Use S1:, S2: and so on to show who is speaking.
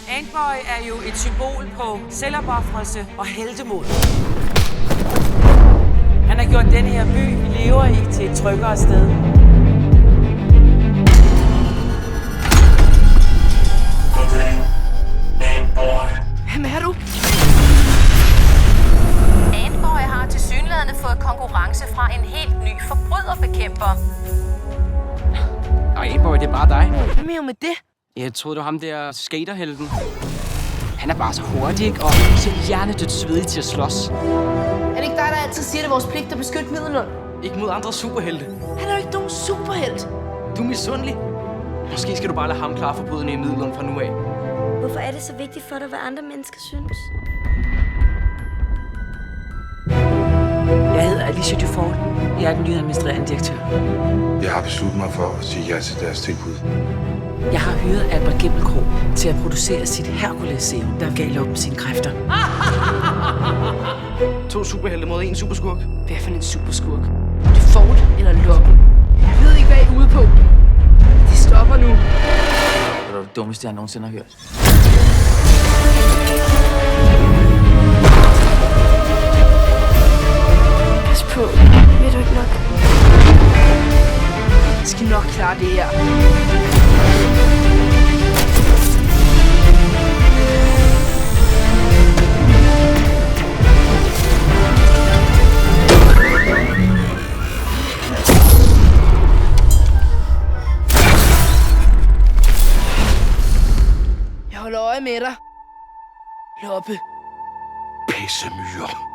S1: Antboy er jo et symbol på selvopofrelse og heltemod. Han har gjort denne her by, vi lever i, til et tryggere sted.
S2: Hvem er du?
S3: Antboy har tilsyneladende fået konkurrence fra en helt ny forbryderbekæmper.
S4: Og Antboy, det er bare dig.
S2: Hvad mener du med det?
S4: Jeg troede, det var ham der skaterhelten. Han er bare så hurtig, ikke? Og så hjernedødt svedig til at slås.
S2: Er det ikke dig, der altid siger, det er vores pligt at beskytte Middelund?
S4: Ikke mod andre superhelte.
S2: Han er jo ikke nogen superhelt.
S4: Du er misundelig. Måske skal du bare lade ham klare forbrydende i Middelund fra nu af.
S5: Hvorfor er det så vigtigt for dig, hvad andre mennesker synes?
S1: Jeg hedder Alicia Dufort. Jeg er den nye administrerende direktør.
S6: Jeg har besluttet mig for at sige ja til deres tilbud.
S1: Jeg har hyret Albert Gimmelkro til at producere sit Hercules-serum, der gav op sine kræfter.
S4: 2 superhelte mod 1 superskurk.
S2: Hvad for en superskurk? Dufort eller Lokken? Jeg ved ikke, hvad I er ude på. De stopper nu.
S4: Det var det dummeste, jeg nogensinde har hørt.
S2: Pas på.
S5: Ved du ikke nok?
S2: Jeg skal nok klare det her. Jeg holder øje med dig. Loppe.
S6: Pissemyre.